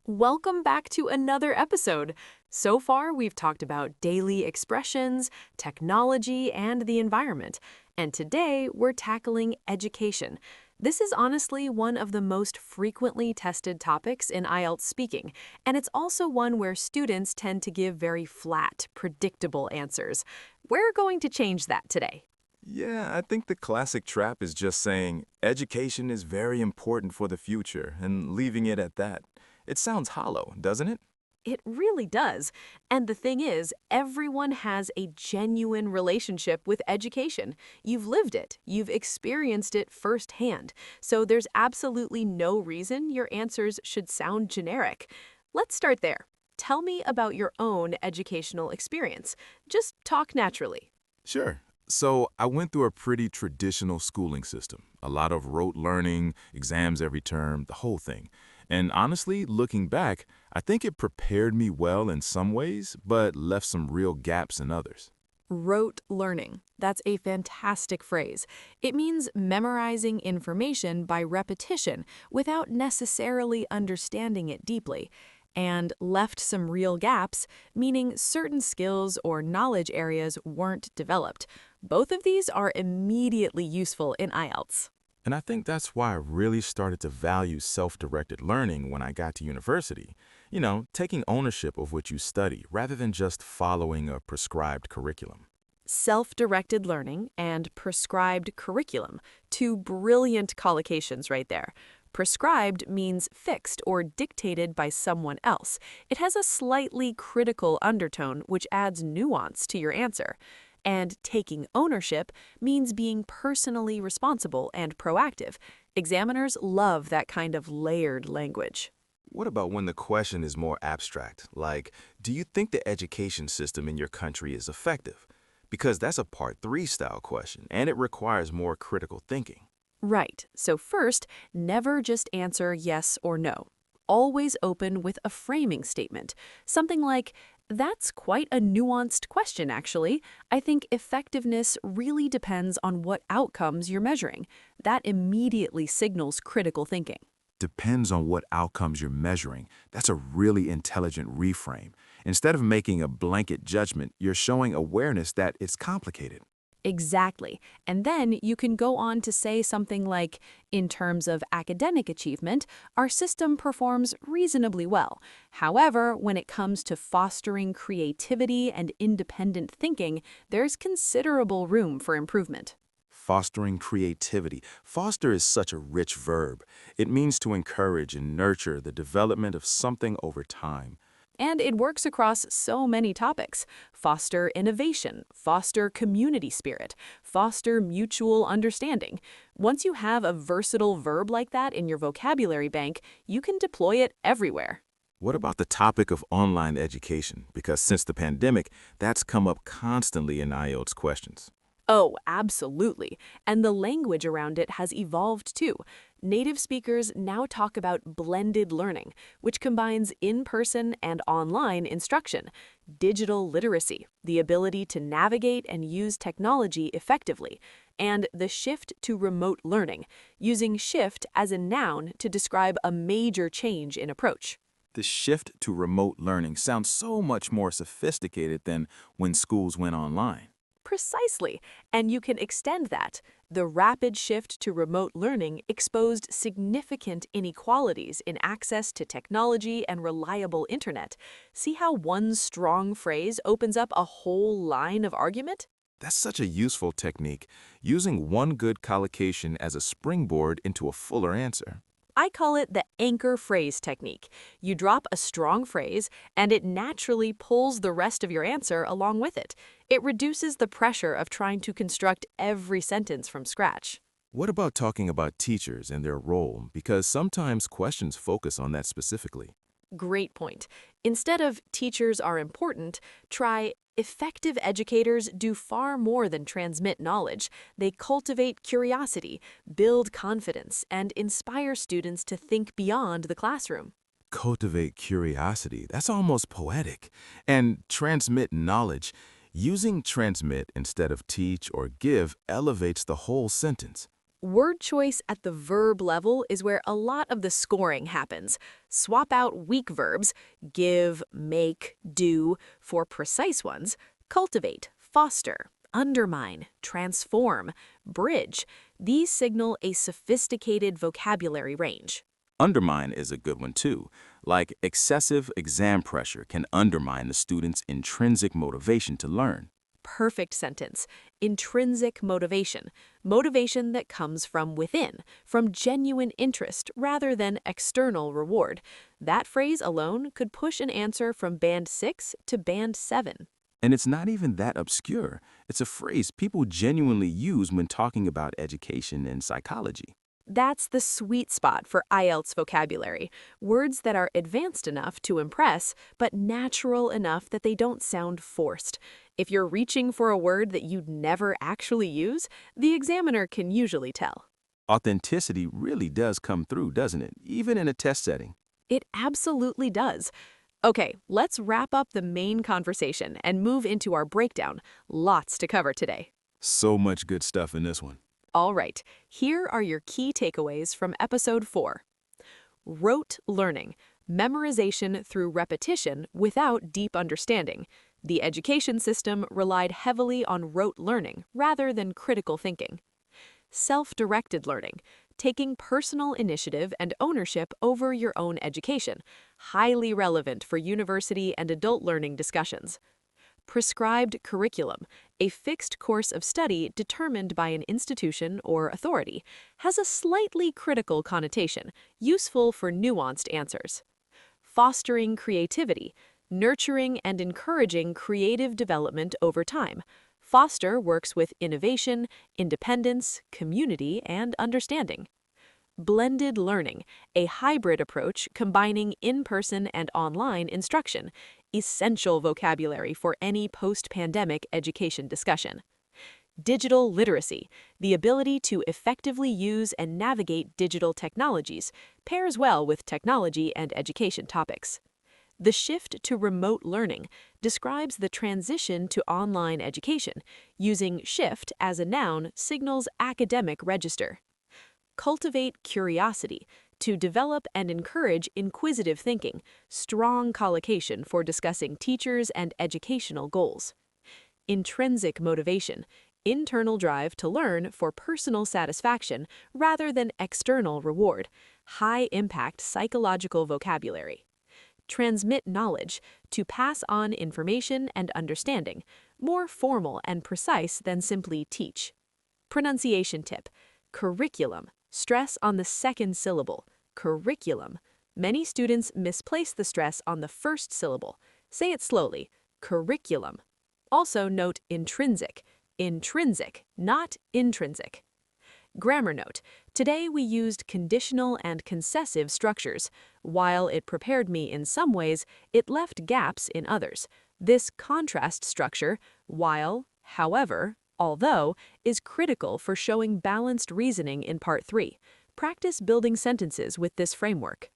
Welcome back to another episode. So far, we've talked about daily expressions, technology, and the environment. And today, we're tackling education. This is honestly one of the most frequently tested topics in IELTS speaking, and it's also one where students tend to give very flat, predictable answers. We're going to change that today. Yeah, I think the classic trap is just saying education is very important for the future and leaving it at that. It sounds hollow, doesn't it? It really does. And the thing is, everyone has a genuine relationship with education. You've lived it, you've experienced it firsthand. So there's absolutely no reason your answers should sound generic. Let's start there. Tell me about your own educational experience. Just talk naturally. Sure. So I went through a pretty traditional schooling system. A lot of rote learning, exams every term, the whole thing. And honestly, looking back, I think it prepared me well in some ways, but left some real gaps in others. Rote learning. That's a fantastic phrase. It means memorizing information by repetition without necessarily understanding it deeply. And left some real gaps, meaning certain skills or knowledge areas weren't developed. Both of these are immediately useful in IELTS. And I think that's why I really started to value self-directed learning when I got to university. Taking ownership of what you study rather than just following a prescribed curriculum. Self-directed learning and prescribed curriculum, two brilliant collocations right there. Prescribed means fixed or dictated by someone else. It has a slightly critical undertone which adds nuance to your answer. And taking ownership means being personally responsible and proactive. Examiners love that kind of layered language. What about when the question is more abstract, like, do you think the education system in your country is effective? Because that's a Part 3 style question, and it requires more critical thinking. Right. So first, never just answer yes or no. Always open with a framing statement. Something like, that's quite a nuanced question, actually. I think effectiveness really depends on what outcomes you're measuring. That immediately signals critical thinking. Depends on what outcomes you're measuring. That's a really intelligent reframe. Instead of making a blanket judgment, you're showing awareness that it's complicated. Exactly. And then you can go on to say something like, in terms of academic achievement, our system performs reasonably well. However, when it comes to fostering creativity and independent thinking, there's considerable room for improvement. Fostering creativity. Foster is such a rich verb. It means to encourage and nurture the development of something over time. And it works across so many topics. Foster innovation, foster community spirit, foster mutual understanding. Once you have a versatile verb like that in your vocabulary bank, you can deploy it everywhere. What about the topic of online education? Because since the pandemic, that's come up constantly in IELTS questions. Oh, absolutely. And the language around it has evolved too. Native speakers now talk about blended learning, which combines in-person and online instruction, digital literacy, the ability to navigate and use technology effectively, and the shift to remote learning, using shift as a noun to describe a major change in approach. The shift to remote learning sounds so much more sophisticated than when schools went online. Precisely, and you can extend that. The rapid shift to remote learning exposed significant inequalities in access to technology and reliable internet. See how one strong phrase opens up a whole line of argument? That's such a useful technique, using one good collocation as a springboard into a fuller answer. I call it the anchor phrase technique. You drop a strong phrase, and it naturally pulls the rest of your answer along with it. It reduces the pressure of trying to construct every sentence from scratch. What about talking about teachers and their role? Because sometimes questions focus on that specifically. Great point. Instead of teachers are important, try effective educators do far more than transmit knowledge. They cultivate curiosity, build confidence, and inspire students to think beyond the classroom. Cultivate curiosity. That's almost poetic. And transmit knowledge. Using transmit instead of teach or give elevates the whole sentence. Word choice at the verb level is where a lot of the scoring happens. Swap out weak verbs, give, make, do, for precise ones, cultivate, foster, undermine, transform, bridge. These signal a sophisticated vocabulary range. Undermine is a good one too. Like excessive exam pressure can undermine the student's intrinsic motivation to learn. Perfect sentence. Intrinsic motivation. Motivation that comes from within, from genuine interest rather than external reward. That phrase alone could push an answer from band 6 to band 7. And it's not even that obscure. It's a phrase people genuinely use when talking about education and psychology. That's the sweet spot for IELTS vocabulary. Words that are advanced enough to impress, but natural enough that they don't sound forced. If you're reaching for a word that you'd never actually use, the examiner can usually tell. Authenticity really does come through, doesn't it? Even in a test setting. It absolutely does. Okay, let's wrap up the main conversation and move into our breakdown. Lots to cover today. So much good stuff in this one. All right, here are your key takeaways from episode 4. Rote learning, memorization through repetition without deep understanding. The education system relied heavily on rote learning rather than critical thinking. Self-directed learning, taking personal initiative and ownership over your own education, highly relevant for university and adult learning discussions. Prescribed curriculum, a fixed course of study determined by an institution or authority, has a slightly critical connotation, useful for nuanced answers. Fostering creativity, nurturing and encouraging creative development over time. Foster works with innovation, independence, community, and understanding. Blended learning, a hybrid approach combining in-person and online instruction, essential vocabulary for any post-pandemic education discussion. Digital literacy, the ability to effectively use and navigate digital technologies, pairs well with technology and education topics. The shift to remote learning describes the transition to online education, using shift as a noun signals academic register. Cultivate curiosity, to develop and encourage inquisitive thinking, strong collocation for discussing teachers and educational goals. Intrinsic motivation, internal drive to learn for personal satisfaction rather than external reward, high-impact psychological vocabulary. Transmit knowledge, to pass on information and understanding, more formal and precise than simply teach. Pronunciation tip, curriculum, stress on the second syllable, curriculum. Many students misplace the stress on the first syllable. Say it slowly, curriculum. Also note intrinsic, not intrinsic. Grammar note, today we used conditional and concessive structures. While it prepared me in some ways, it left gaps in others. This contrast structure, while, however, although, is critical for showing balanced reasoning in Part 3. Practice building sentences with this framework.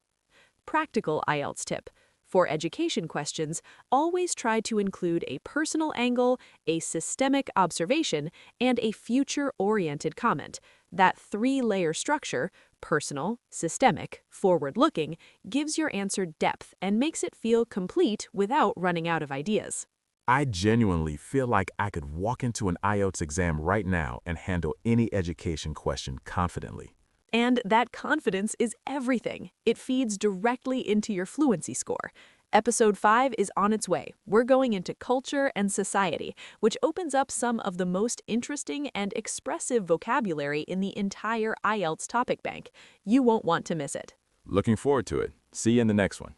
Practical IELTS tip. For education questions, always try to include a personal angle, a systemic observation, and a future-oriented comment. That three-layer structure, personal, systemic, forward-looking, gives your answer depth and makes it feel complete without running out of ideas. I genuinely feel like I could walk into an IELTS exam right now and handle any education question confidently. And that confidence is everything. It feeds directly into your fluency score. Episode 5 is on its way. We're going into culture and society, which opens up some of the most interesting and expressive vocabulary in the entire IELTS topic bank. You won't want to miss it. Looking forward to it. See you in the next one.